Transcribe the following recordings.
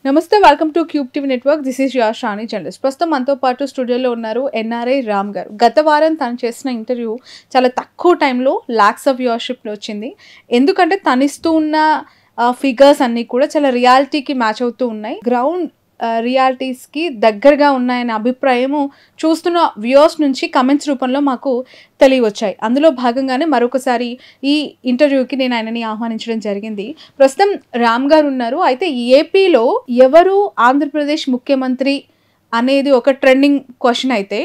నమస్తే, welcome to Cube TV network. This is your Shani journalist. ప్రస్తుతం మనతో పాటు స్టూడియోలో ఉన్నారు ఎన్ఆర్ఐ రామ్ గారు. గత వారం తను చేసిన ఇంటర్వ్యూ చాలా తక్కువ టైంలో లాక్స్ ఆఫ్ వ్యూవర్షిప్ వచ్చింది. ఎందుకంటే తను ఇస్తూ ఉన్న ఫిగర్స్ అన్నీ కూడా చాలా రియాలిటీకి మ్యాచ్ అవుతూ ఉన్నాయి. గ్రౌండ్ రియాలిటీస్కి దగ్గరగా ఉన్నాయనే అభిప్రాయము చూస్తున్న వ్యూవర్స్ నుంచి కమెంట్స్ రూపంలో మాకు తెలియవచ్చాయి. అందులో భాగంగానే మరొకసారి ఈ ఇంటర్వ్యూకి నేను ఆయనని ఆహ్వానించడం జరిగింది. ప్రస్తుతం రామ్ గారు ఉన్నారు. అయితే ఏపీలో ఎవరు ఆంధ్రప్రదేశ్ ముఖ్యమంత్రి అనేది ఒక ట్రెండింగ్ క్వశ్చన్ అయితే,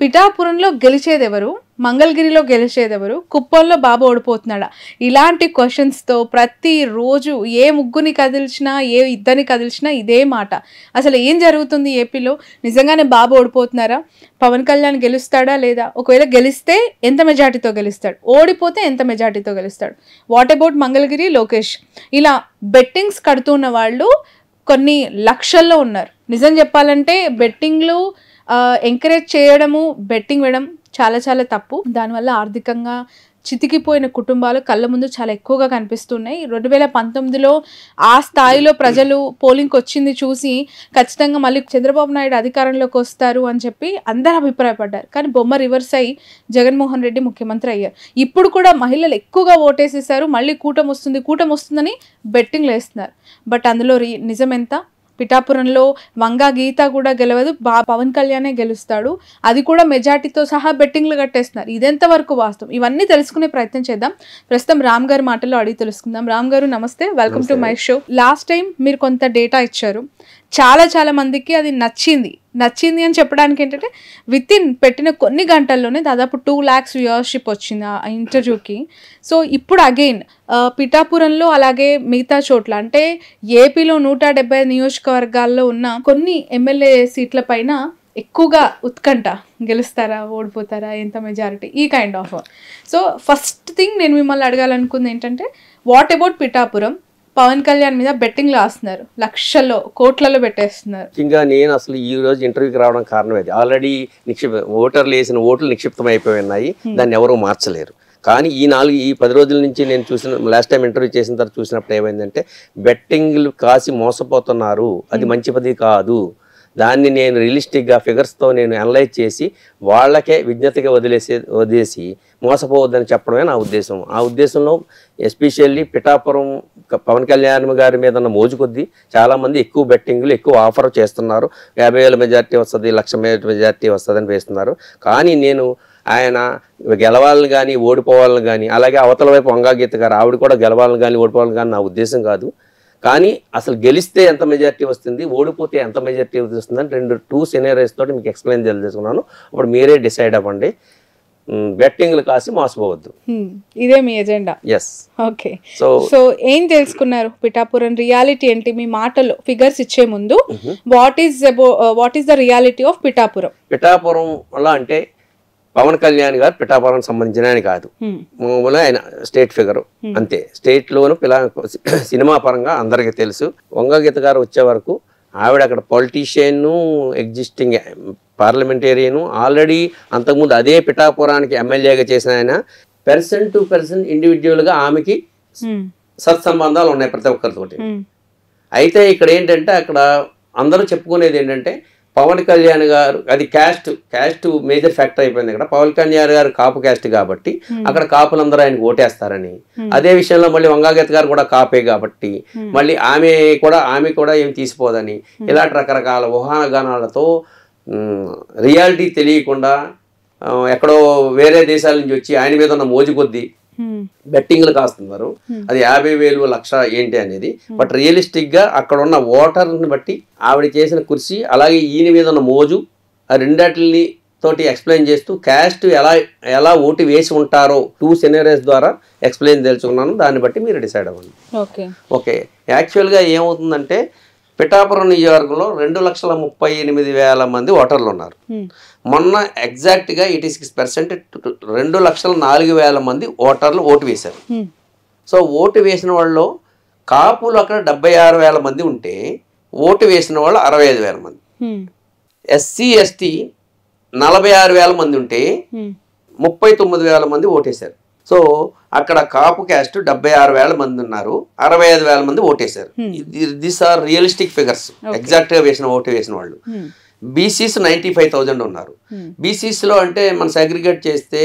పిఠాపురంలో గెలిచేదెవరు, మంగళగిరిలో గెలిచేదెవరు, కుప్పంలో బాబు ఓడిపోతున్నాడా, ఇలాంటి క్వశ్చన్స్తో ప్రతిరోజు ఏ ముగ్గుని కదిల్చినా ఏ ఇద్దరిని కదిల్చినా ఇదే మాట. అసలు ఏం జరుగుతుంది ఏపీలో? నిజంగానే బాబు ఓడిపోతున్నారా? పవన్ కళ్యాణ్ గెలుస్తాడా లేదా? ఒకవేళ గెలిస్తే ఎంత మెజార్టీతో గెలుస్తాడు? ఓడిపోతే ఎంత మెజార్టీతో గెలుస్తాడు? What about Mangalagiri, Lokesh? ఇలా బెట్టింగ్స్ కడుతున్న వాళ్ళు కొన్ని లక్షల్లో ఉన్నారు. నిజం చెప్పాలంటే బెట్టింగ్లు ఎంకరేజ్ చేయడము, బెట్టింగ్ వేయడం చాలా చాలా తప్పు. దానివల్ల ఆర్థికంగా చితికిపోయిన కుటుంబాలు కళ్ళ ముందు చాలా ఎక్కువగా కనిపిస్తున్నాయి. 2019లో ఆ స్థాయిలో ప్రజలు పోలింగ్కి వచ్చింది చూసి ఖచ్చితంగా మళ్ళీ చంద్రబాబు నాయుడు అధికారంలోకి వస్తారు అని చెప్పి అందరూ అభిప్రాయపడ్డారు. కానీ బొమ్మ రివర్స్ అయ్యి జగన్మోహన్ రెడ్డి ముఖ్యమంత్రి అయ్యారు. ఇప్పుడు కూడా మహిళలు ఎక్కువగా ఓటేసేసారు. మళ్ళీ కూటమి వస్తుందని బెట్టింగ్లు వేస్తున్నారు. బట్ అందులో నిజం ఎంత? పిఠాపురంలో వంగా గీత కూడా గెలవదు, పవన్ కళ్యాణే గెలుస్తాడు. అది కూడా మెజార్టీతో సహా బెట్టింగ్లు కట్టేస్తున్నారు. ఇదెంతవరకు వాస్తవం? ఇవన్నీ తెలుసుకునే ప్రయత్నం చేద్దాం. ప్రస్తుతం రామ్ గారి మాటల్లో అడిగి తెలుసుకుందాం. రామ్ గారు నమస్తే, welcome to my show. Last time మీరు కొంత డేటా ఇచ్చారు. చాలా మందికి అది నచ్చింది అని చెప్పడానికి ఏంటంటే విత్ ఇన్ పెట్టిన కొన్ని గంటల్లోనే దాదాపు 2 lakhs వ్యూవర్షిప్ వచ్చింది ఆ ఇంటర్వ్యూకి. సో ఇప్పుడు అగైన్ పిఠాపురంలో అలాగే మిగతా చోట్ల అంటే ఏపీలో 170 నియోజకవర్గాల్లో ఉన్న కొన్ని ఎమ్మెల్యే సీట్ల పైన ఎక్కువగా ఉత్కంఠ. గెలుస్తారా, ఓడిపోతారా, ఎంత మెజారిటీ, ఈ kind of. So first thing నేను మిమ్మల్ని అడగాలనుకుంది ఏంటంటే, వాట్ అబౌట్ పిఠాపురం? పవన్ కళ్యాణ్ మీద బెట్టింగ్ వేస్తున్నారు, లక్షల్లో కోట్లలో పెట్టేస్తున్నారు. ముఖ్యంగా నేను అసలు ఈ రోజు ఇంటర్వ్యూకి రావడం కారణం అది. ఆల్రెడీ ఓటర్లు వేసిన ఓట్లు నిక్షిప్తం అయిపోయి ఉన్నాయి, దాన్ని ఎవరూ మార్చలేరు. కానీ ఈ 10 రోజుల నుంచి నేను చూసిన, లాస్ట్ టైం ఇంటర్వ్యూ చేసిన తర్వాత చూసినప్పుడు ఏమైందంటే, బెట్టింగ్లు కాసి మోసపోతున్నారు, అది మంచి పది కాదు. దాన్ని నేను రియలిస్టిక్గా ఫిగర్స్తో నేను అనలైజ్ చేసి వాళ్ళకే విజ్ఞతగా వదిలేసి మోసపోవద్దని చెప్పడమే నా ఉద్దేశం. ఆ ఉద్దేశంలో ఎస్పెషల్లీ పిఠాపురం పవన్ కళ్యాణ్ గారి మీద ఉన్న మోజు కొద్దీ చాలామంది ఎక్కువ బెట్టింగ్లు ఎక్కువ ఆఫర్ చేస్తున్నారు. 50,000 మెజార్టీ వస్తుంది, 1,00,000 మెజార్టీ వస్తుందని వేస్తున్నారు. కానీ నేను ఆయన గెలవాలని కానీ ఓడిపోవాలని కానీ, అలాగే అవతల వైపు వంగా గీత గారు ఆవిడ కూడా గెలవాలని కానీ ఓడిపోవాలని కానీ నా ఉద్దేశం కాదు. కానీ అసలు గెలిస్తే ఎంత మెజార్టీ వస్తుంది, ఓడిపోతే ఎంత మెజార్టీ వస్తుందని 2 scenarios తోటి మీకు ఎక్స్ప్లెయిన్ చేసుకున్నాను. ఇప్పుడు మీరే డిసైడ్ అవ్వండి. బెట్టింగ్లు కాసి మోసపోవద్దు, ఇదే మీ ఎజెండా. ఎస్. ఓకే. సో ఏం తెలుసుకున్నారు? పిఠాపురం రియాలిటీ ఏంటి? మీ మాటలో ఫిగర్స్ ఇచ్చే ముందు what is the reality of Pithapuram? Pithapuram వల్ల అంటే పవన్ కళ్యాణ్ గారు పిఠాపురం సంబంధించిన ఆయన కాదు, ఆయన స్టేట్ ఫిగర్ అంతే. స్టేట్లోను సినిమా పరంగా అందరికీ తెలుసు. వంగగీత గారు వచ్చే వరకు ఆవిడ అక్కడ పొలిటీషియన్, ఎగ్జిస్టింగ్ పార్లమెంటేరియన్, ఆల్రెడీ అంతకుముందు అదే పిఠాపురానికి ఎమ్మెల్యేగా చేసిన ఆయన. పర్సన్ టు పర్సన్ ఇండివిజువల్గా ఆమెకి సత్సంబంధాలు ఉన్నాయి ప్రతి ఒక్కరితోటి. అయితే ఇక్కడ ఏంటంటే, అక్కడ అందరూ చెప్పుకునేది ఏంటంటే, పవన్ కళ్యాణ్ గారు అది క్యాస్ట్ మేజర్ ఫ్యాక్టర్ అయిపోయింది. ఇక్కడ పవన్ కళ్యాణ్ గారు కాపు క్యాస్ట్ కాబట్టి అక్కడ కాపులందరూ ఆయనకు ఓటేస్తారని. అదే విషయంలో మళ్ళీ వంగాగీత గారు కూడా కాపే కాబట్టి మళ్ళీ ఆమె కూడా ఏం తీసిపోదని, ఇలాంటి రకరకాల ఊహాగానాలతో రియాలిటీ తెలియకుండా ఎక్కడో వేరే దేశాల నుంచి వచ్చి ఆయన మీద ఉన్న మోజు కొద్దీ బెట్టింగ్లు కాస్తున్నారు. అది 50,000, 1,00,000 ఏంటి అనేది. బట్ రియలిస్టిక్ గా అక్కడ ఉన్న ఓటర్ని బట్టి ఆవిడ చేసిన కృషి, అలాగే ఈయన మీద ఉన్న మోజు, ఆ రెండాటిని తోటి ఎక్స్ప్లెయిన్ చేస్తూ క్యాస్ట్ ఎలా ఓటు వేసి ఉంటారో 2 scenarios ద్వారా ఎక్స్ప్లెయిన్ తెలుసుకున్నాను. దాన్ని బట్టి మీరు డిసైడ్ అవ్వండి. ఓకే. యాక్చువల్గా ఏమవుతుందంటే, పిఠాపురం నియోజకవర్గంలో 2,38,000 మంది ఓటర్లు ఉన్నారు. మొన్న ఎగ్జాక్ట్గా 86% 2,04,000 మంది ఓటర్లు ఓటు వేశారు. సో ఓటు వేసిన వాళ్ళు కాపులు అక్కడ 76,000 మంది ఉంటే ఓటు వేసిన వాళ్ళు 65,000 మంది. ఎస్సీ ఎస్టీ 46,000 మంది ఉంటే 39,000 మంది ఓటేశారు. సో అక్కడ కాపు క్యాస్ట్ 76,000 మంది ఉన్నారు, 65,000 మంది ఓటేశారు. This are realistic figures, exact గా ఓటు వేసిన వాళ్ళు. బీసీస్ 95,000 ఉన్నారు. బీసీస్ లో అంటే మనం సెగ్రిగేట్ చేస్తే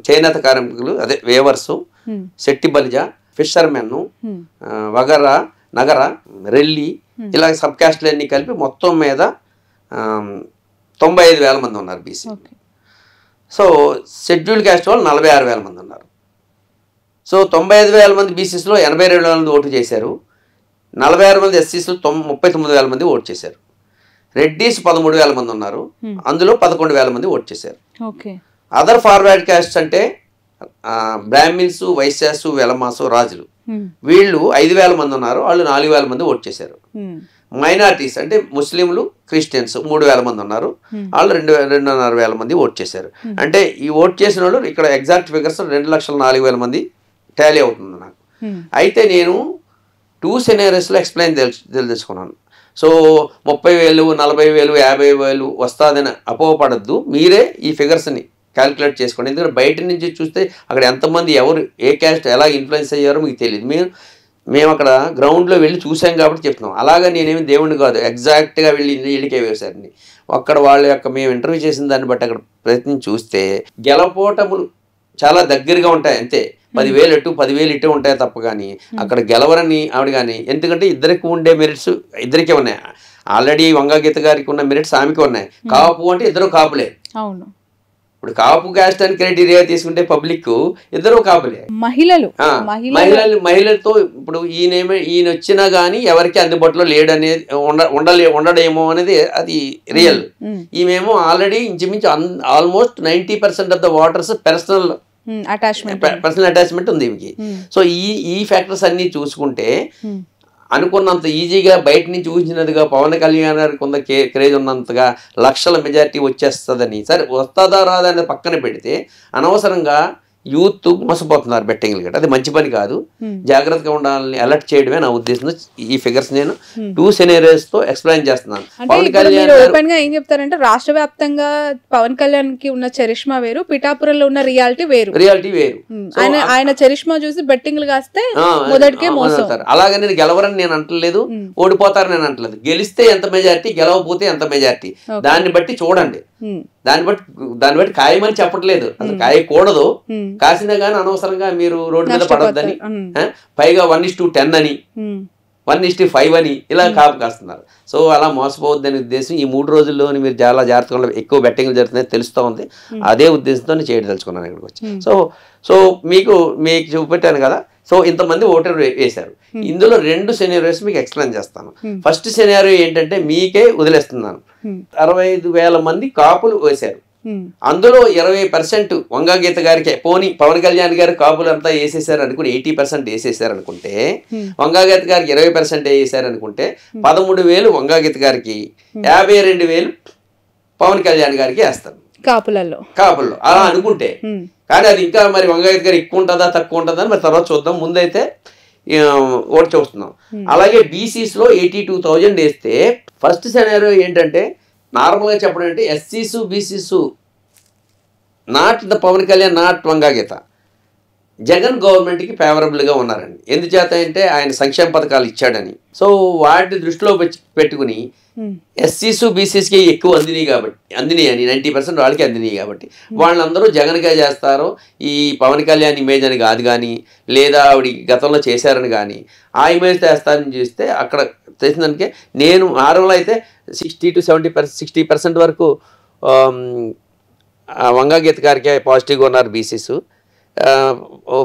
చేనేత కార్మికులు, అదే వేవర్సు, శెట్టి బలిజ, ఫిషర్మెన్, వగర, నగర, రెల్లి, ఇలా సబ్ క్యాస్ట్లు అన్ని కలిపి మొత్తం మీద 95,000 మంది ఉన్నారు బీసీ. సో షెడ్యూల్ క్యాస్ట్ వాళ్ళు 46,000 మంది ఉన్నారు. సో 95,000 మంది బీసీస్లో 82,000 మంది ఓటు చేశారు. 46 మంది ఎస్సీస్లో 39,000 మంది ఓటు చేశారు. రెడ్డీస్ 13,000 మంది ఉన్నారు, అందులో 11,000 మంది ఓటు చేశారు. అదర్ ఫార్వర్డ్ క్యాస్ట్ అంటే బ్రాహ్మిన్స్, వైశ్యాసు, వెలమాసు, రాజులు, వీళ్ళు 5,000 మంది ఉన్నారు, వాళ్ళు 4,000 మంది ఓటు చేశారు. మైనారిటీస్ అంటే ముస్లింలు, క్రిస్టియన్స్ 3,000 మంది ఉన్నారు, వాళ్ళు 2,500 మంది ఓటు చేశారు. అంటే ఈ ఓటు చేసిన వాళ్ళు ఇక్కడ ఎగ్జాక్ట్ ఫిగర్స్ 2,04,000 మంది టాలీ అవుతుంది నాకు. అయితే నేను 2 సెనేరియస్లో ఎక్స్ప్లెయిన్ తెలుసుకున్నాను. సో 30,000, 40,000, 50,000 వస్తుందని అపోహపడద్దు, మీరే ఈ ఫిగర్స్ని క్యాలిక్యులేట్ చేసుకోండి. ఎందుకంటే బయట నుంచి చూస్తే అక్కడ ఎంతమంది ఎవరు ఏ క్యాస్ట్ ఎలా ఇన్ఫ్లుయెన్స్ అయ్యారో మీకు తెలియదు. మేము అక్కడ గ్రౌండ్లో వెళ్ళి చూసాం కాబట్టి చెప్తున్నాం. అలాగా నేనేమి దేవుడిని కాదు, ఎగ్జాక్ట్గా వెళ్ళి ఇళ్ళకే వేశారని. అక్కడ వాళ్ళ యొక్క మేము ఇంటర్వ్యూ చేసిన దాన్ని బట్టి అక్కడ ప్రయత్నం చూస్తే గెలపోటములు చాలా దగ్గరగా ఉంటాయి అంతే. 10,000 ఇటు 10,000 ఇటు ఉంటాయి తప్ప కానీ అక్కడ గెలవరని ఆవిడ కానీ. ఎందుకంటే ఇద్దరికి ఉండే మెరిట్స్ ఇద్దరికే ఉన్నాయి. ఆల్రెడీ వంగాగీత గారికి ఉన్న మెరిట్స్ ఆమెకి ఉన్నాయి. కాపు అంటే ఇద్దరు కాపులే. అవును, ఇప్పుడు కాపు క్యాస్ట్ అని క్రైటీరియా తీసుకుంటే పబ్లిక్ ఇద్దరు కాపులే. మహిళలతో ఇప్పుడు ఈయన వచ్చినా గానీ ఎవరికి అందుబాటులో లేడు అనేది ఉండడేమో అనేది అది రియల్. ఈమెమో ఆల్రెడీ ఇంచుమించు almost 90% of the waters personal attachment ఉంది ఈమెకి. సో ఈ ఫ్యాక్టర్స్ అన్ని చూసుకుంటే అనుకున్నంత ఈజీగా బయట నుంచి ఊహించినదిగా పవన్ కళ్యాణ్ గారికి కొంత క్రేజ్ ఉన్నంతగా లక్షల మెజారిటీ వచ్చేస్తుందని, సరే వస్తుందా రాదా అనేది పక్కన పెడితే అనవసరంగా యూత్ మోసపోతున్నారు బెట్టింగ్లు గట్రా. అది మంచి పని కాదు, జాగ్రత్తగా ఉండాలని అలర్ట్ చేయడమే నా ఉద్దేశం. ఈ ఫిగర్స్ నేను 2 సెనేరియోస్ తో ఎక్స్ప్లెయిన్ చేస్తున్నాను. పవన్ కళ్యాణ్ ఓపెన్ గా ఏం చెప్తారంటే రాష్ట్ర వ్యాప్తంగా పవన్ కళ్యాణ్ కి ఉన్న చరిష్మా వేరు, పిఠాపురంలో ఉన్న రియాలిటీ వేరు. ఆయన చరిష్మా చూసి బెట్టింగ్లు కాస్తే మొదటికే మోసపోతారు. అలాగే నేను గెలవరని నేను అంటలేదు, ఓడిపోతారని నేను అంటలేదు. గెలిస్తే ఎంత మెజారిటీ, గెలవకపోతే ఎంత మెజారిటీ, దాన్ని బట్టి చూడండి. దాన్ని బట్టి ఖాయమని చెప్పట్లేదు, అసలు ఖాయకూడదు. కాసినా కానీ అనవసరంగా మీరు రోడ్డు మీద పడొద్దని, పైగా 1:10 అని 1:5 అని ఇలా కాపు కాస్తున్నారు. సో అలా మోసపోవద్దని ఉద్దేశం. ఈ 3 రోజుల్లోని మీరు చాలా జాగ్రత్తగా ఎక్కువ బెట్టింగ్లు జరుగుతున్నాయి తెలుస్తూ ఉంది. అదే ఉద్దేశంతో నేను చేయడం తెలుసుకున్నాను ఇక్కడికి వచ్చి. సో మీకు చూపెట్టాను కదా. సో ఇంతమంది ఓటర్ వేశారు. ఇందులో 2 సెనేరియోస్ మీకు ఎక్స్ప్లెయిన్ చేస్తాను. ఫస్ట్ సెనేరియో ఏంటంటే మీకే వదిలేస్తున్నాను. 65,000 మంది కాపులు వేశారు. అందులో 20% వంగాగీత గారికి, పోనీ పవన్ కళ్యాణ్ గారు కాపులు అంతా వేసేసారు అనుకుని 80% వేసేసారు అనుకుంటే, వంగాగీత గారికి 20% వేసారు అనుకుంటే 13,000 వంగాగీత గారికి, 52,000 పవన్ కళ్యాణ్ గారికి వేస్తారు కాపుల్లో అలా అనుకుంటే. కానీ అది ఇంకా మరి వంగాగీత గారు ఎక్కువ ఉంటుందా తక్కువ ఉంటుందా అని మరి తర్వాత చూద్దాం. ముందైతే ఓటు చూస్తున్నాం. అలాగే బీసీస్లో 82,000 వేస్తే ఫస్ట్ సెనేరియో ఏంటంటే నార్మల్గా చెప్పడం అంటే ఎస్సీస్ BCs not the Pawan Kalyan, not Vanga Geetha, Jagan గవర్నమెంట్కి ఫేవరబుల్గా ఉన్నారండి. ఎందుచేత అంటే ఆయన సంక్షేమ పథకాలు ఇచ్చాడని. సో వాటిని దృష్టిలో పెట్టుకుని ఎస్సీస్ బీసీస్కి ఎక్కువ అందినాయి అని 90% వాళ్ళకి అందినాయి కాబట్టి వాళ్ళందరూ జగన్గా చేస్తారో ఈ పవన్ కళ్యాణ్ ఇమేజ్ అని కాదు కానీ, లేదా ఆవిడ గతంలో చేశారని కానీ ఆ ఇమేజ్ చేస్తారని చూస్తే అక్కడ చేసినందుకే నేను నార్మల్ అయితే 60 to 60% వరకు వంగాగీత గారికి పాజిటివ్గా ఉన్నారు బీసీస్,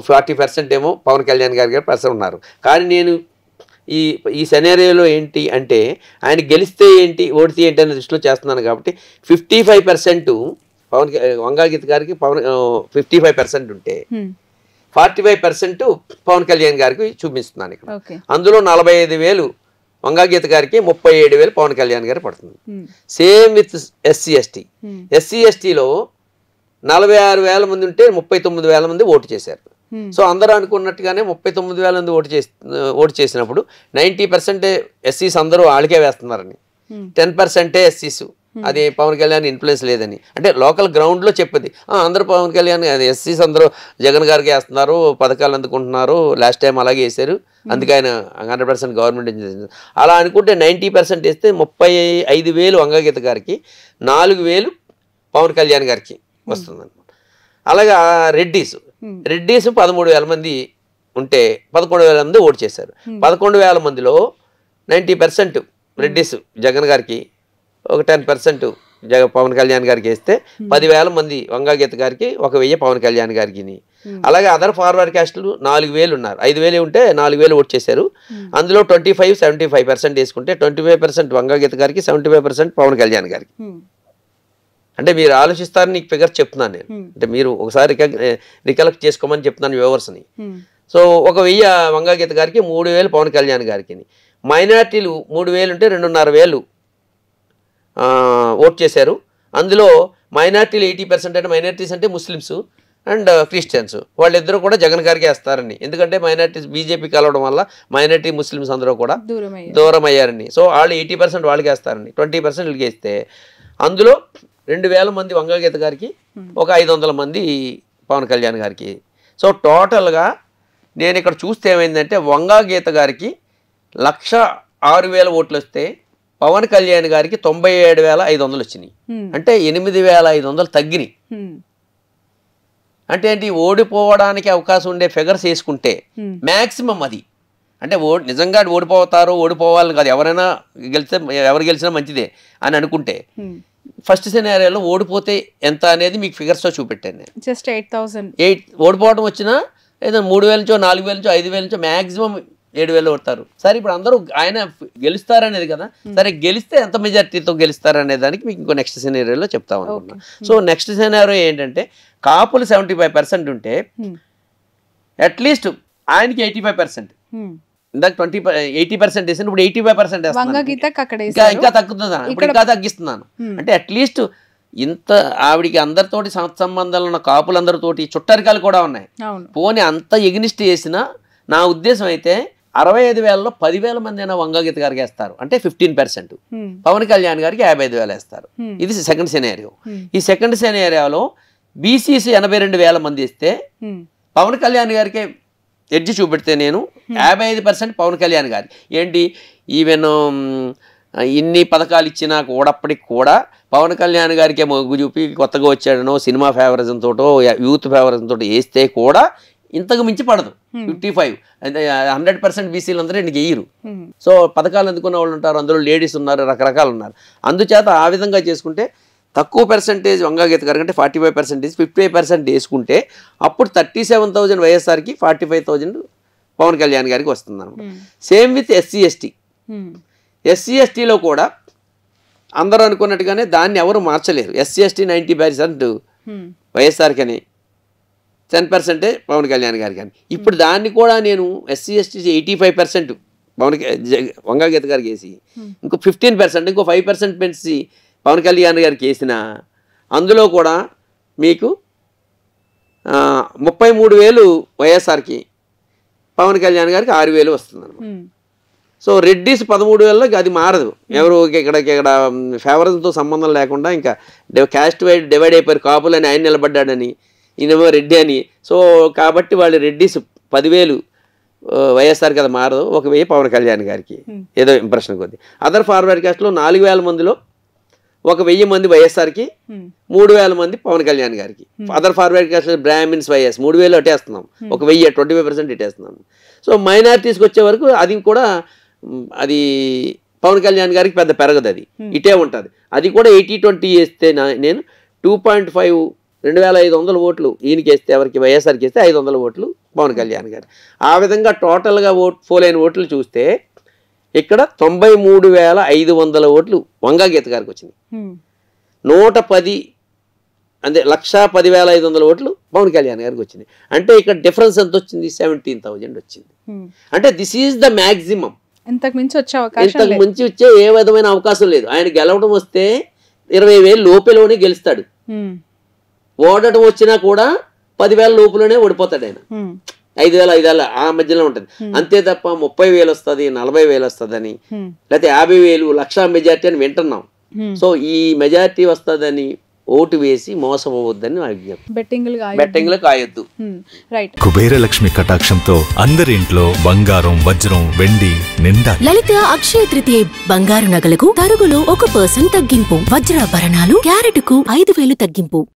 40% ఏమో పవన్ కళ్యాణ్ గారికి పర్సన్ ఉన్నారు. కానీ నేను ఈ సెనేరియోలో ఏంటి అంటే ఆయన గెలిస్తే ఏంటి ఓడితే ఏంటి అనే దృష్టిలో చేస్తున్నాను కాబట్టి 55% వంగాగీత గారికి 55% ఉంటే 45% పవన్ కళ్యాణ్ గారికి చూపిస్తున్నాను ఇక్కడ. అందులో 45,000 వంగాగీత గారికి, 37,000 పవన్ కళ్యాణ్ గారికి పడుతుంది. సేమ్ విత్ ఎస్సీ ఎస్టీలో 46,000 మంది ఉంటే 39,000 మంది ఓటు చేశారు. సో అందరూ అనుకున్నట్టుగానే 39,000 మంది ఓటు చేసినప్పుడు 90% ఎస్సీస్ అందరూ వాళ్ళకే వేస్తున్నారని, 10% ఎస్సీస్ అది పవన్ కళ్యాణ్ ఇన్ఫ్లుయెన్స్ లేదని. అంటే లోకల్ గ్రౌండ్లో చెప్పేది అందరూ పవన్ కళ్యాణ్ ఎస్సీస్ అందరూ జగన్ గారికి వేస్తున్నారు, పథకాలు అందుకుంటున్నారు, లాస్ట్ టైం అలాగే వేశారు, అందుకే ఆయన 100% గవర్నమెంట్. అలా అనుకుంటే 90% వేస్తే 35,000 వంగగీత గారికి, 4,000 పవన్ కళ్యాణ్ గారికి వస్తుంది అనమాట. అలాగా రెడ్డీస్ 13,000 మంది ఉంటే 11,000 మంది ఓటు చేశారు. 11,000 మందిలో 90% రెడ్డీస్ జగన్ గారికి, ఒక 10% పవన్ కళ్యాణ్ గారికి వేస్తే 10,000 మంది వంగగీత గారికి, 1,000 పవన్ కళ్యాణ్ గారికి. అలాగే అదర్ ఫార్వర్డ్ క్యాస్టులు 4,000 ఉన్నారు. 5,000 ఉంటే 4,000 ఓటు చేశారు. అందులో 25-75% వేసుకుంటే 25% వంగగీత గారికి, 75% పవన్ కళ్యాణ్ గారికి. అంటే మీరు ఆలోచిస్తారని నీకు ఫిగర్ చెప్తున్నాను నేను. అంటే మీరు ఒకసారి రికలెక్ట్ చేసుకోమని చెప్తున్నాను వ్యూవర్స్ని. సో 1,000 వంగగీత గారికి, 3,000 పవన్ కళ్యాణ్ గారికి. మైనార్టీలు 3,000 ఉంటే 2,500 ఓట్ చేశారు. అందులో మైనార్టీలు 80% అంటే మైనార్టీస్ అంటే ముస్లిమ్స్ అండ్ క్రిస్టియన్స్, వాళ్ళిద్దరూ కూడా జగన్ గారికి వేస్తారని. ఎందుకంటే మైనార్టీస్ బీజేపీ కలవడం వల్ల మైనార్టీ ముస్లిమ్స్ అందరూ కూడా దూరం అయ్యారని. సో వాళ్ళు 80% వాళ్ళకి వేస్తారని, 20% వీళ్ళకి వేస్తే అందులో 2,000 మంది వంగగీత గారికి, ఒక 500 మంది పవన్ కళ్యాణ్ గారికి. సో టోటల్గా నేను ఇక్కడ చూస్తే ఏమైందంటే వంగగీత గారికి 1,06,000 ఓట్లు వస్తే పవన్ కళ్యాణ్ గారికి 97,500 వచ్చినాయి. అంటే 8,500 తగ్గినాయి. అంటే ఏంటి, ఓడిపోవడానికి అవకాశం ఉండే ఫిగర్స్ వేసుకుంటే మ్యాక్సిమం అది. అంటే నిజంగా ఓడిపోవాలని కాదు, ఎవరైనా ఎవరు గెలిచినా మంచిదే అని అనుకుంటే ఫస్ట్ సినారియోలో ఓడిపోతే ఎంత అనేది మీకు ఫిగర్స్తో చూపెట్టాను నేను. జస్ట్ 8,000 ఓడిపోవడం వచ్చినా ఏదో 3,000 నుంచో 4,000 నుంచో 5,000 నుంచో మ్యాక్సిమం 7,000 ఓడతారు. సరే ఇప్పుడు అందరూ ఆయన గెలుస్తారనేది కదా, సరే గెలిస్తే ఎంత మెజార్టీతో గెలుస్తారనే దానికి మీకు ఇంకో నెక్స్ట్ సినారియోలో చెప్తాం అనుకున్నా. సో నెక్స్ట్ సినారియో ఏంటంటే కాపులు 75% ఉంటే అట్లీస్ట్ ఆయనకి 85%, ఇందాక 80% వేసాను, ఇప్పుడు 85% వేస్తున్నాను. ఇంకా తగ్గుతున్నాను, ఇప్పుడు ఇంకా తగ్గిస్తున్నాను. అంటే అట్లీస్ట్ ఇంత ఆవిడికి అందరితోటి సంబంధాలు ఉన్న కాపులందరితోటి చుట్టరికాలు కూడా ఉన్నాయి. పోనీ అంత ఎగ్నిస్ట్ చేసినా నా ఉద్దేశం అయితే 65,000లో 10,000 మంది అయినా వంగగీత గారికి వేస్తారు, అంటే 15%. పవన్ కళ్యాణ్ గారికి 55,000 వేస్తారు. ఇది సెకండ్ సినారియో. ఈ సెకండ్ సినారియోలో బీసీసీ 82,000 మంది ఇస్తే పవన్ కళ్యాణ్ గారికి ఎడ్జి చూపెడితే నేను 55% పవన్ కళ్యాణ్ గారి. ఏంటి, ఈవెన్ ఇన్ని పథకాలు ఇచ్చినా కూడప్పటికి కూడా పవన్ కళ్యాణ్ గారికే మొగ్గు చూపి కొత్తగా వచ్చాడనో సినిమా ఫేవరిజం తోటో యూత్ ఫేవరిజం తోటో వేస్తే కూడా ఇంతకు మించి పడదు. 55 100% బీసీలు అందరూ ఇంటికి వేయరు. సో పథకాలు అందుకున్న వాళ్ళు ఉంటారు, అందులో లేడీస్ ఉన్నారు, రకరకాలు ఉన్నారు. అందుచేత ఆ విధంగా చేసుకుంటే తక్కువ పర్సెంటేజ్ వంగగీత గారికి అంటే 45%, 55% వేసుకుంటే అప్పుడు 37,000 వైఎస్ఆర్కి, 45,000 పవన్ కళ్యాణ్ గారికి వస్తుంది అనమాట. సేమ్ విత్ ఎస్సీ ఎస్టీలో కూడా అందరూ అనుకున్నట్టుగానే దాన్ని ఎవరు మార్చలేరు. ఎస్సీ ఎస్టీ 90% వైఎస్ఆర్కి అని, 10% పవన్ కళ్యాణ్ గారికి అని. ఇప్పుడు దాన్ని కూడా నేను ఎస్సీ ఎస్టీ 85% వంగగీత గారికి వేసి ఇంకో 15%, ఇంకో 5% పెంచి పవన్ కళ్యాణ్ గారికి వేసిన అందులో కూడా మీకు 33,000 వైఎస్ఆర్కి, పవన్ కళ్యాణ్ గారికి 6,000 వస్తుంది అనమాట. సో రెడ్డిస్ 13,000లోకి అది మారదు. ఎవరు ఇక్కడ ఫేవరిజంతో సంబంధం లేకుండా ఇంకా క్యాస్ట్ వైడ్ డివైడ్ అయిపోయారు. కాపులు అని ఆయన నిలబడ్డాడని, ఈయనేమో రెడ్డి అని. సో కాబట్టి వాళ్ళు రెడ్డిస్ 10,000 వైఎస్ఆర్ కదా మారదు, 1,000 పవన్ కళ్యాణ్ గారికి ఏదో ఇంప్రెషన్ కొద్ది. అదర్ ఫార్వర్డ్ క్యాస్ట్లో 4,000 మందిలో 1,000 మంది వైఎస్ఆర్కి, 3,000 మంది పవన్ కళ్యాణ్ గారికి. Other forward caste Brahmins YS 3,000 అటేస్తున్నాం, 1,000 25% ఇటేస్తున్నాం. సో మైనారిటీస్కి వచ్చే వరకు అది కూడా అది పవన్ కళ్యాణ్ గారికి పెద్ద పెరగదు, అది ఇటే ఉంటుంది. అది కూడా 80-20 వేస్తే నేను 2.5 2,500 ఓట్లు ఈయనకి వేస్తే, ఎవరికి వైఎస్ఆర్కి వేస్తే 500 ఓట్లు పవన్ కళ్యాణ్ గారు. ఆ విధంగా టోటల్గా పోలైన ఓట్లు చూస్తే ఇక్కడ 93,500 ఓట్లు వంగగీత గారికి వచ్చింది. 110 అంటే 1,10,500 ఓట్లు పవన్ కళ్యాణ్ గారికి వచ్చింది. అంటే ఇక్కడ డిఫరెన్స్ ఎంత వచ్చింది, 17,000 వచ్చింది. అంటే దిస్ ఈజ్ ద మ్యాక్సిమం. ఇంతకు మించి వచ్చే ఏ విధమైన అవకాశం లేదు. ఆయన గెలవడం వస్తే 20,000 లోపలనే గెలుస్తాడు. ఓడటం వచ్చినా కూడా 10,000 లోపలనే ఓడిపోతాడు ఆయన. 5,000 ఆ మధ్యలో ఉంటుంది అంతే తప్ప 30,000 వస్తుంది, 40,000 వస్తుందని, లేకపోతే 50,000 1,00,000 మెజార్టీ అని వింటున్నాం. సో ఈ మెజారిటీ వస్తుందని ఓటు వేసి మోసపోవద్దని నా విజ్ఞప్తి. బెట్టింగ్లు కాయొద్దు. రైట్. కుబేర లక్ష్మి కటాక్షంతో అందరి ఇంట్లో బంగారం, వజ్రం, వెండి నిండా. లలిత అక్షయ తృతీయ బంగారు నగలకు తరుగులో 1% తగ్గింపు. వజ్రాభరణాలు క్యారెట్కు 5,000 తగ్గింపు.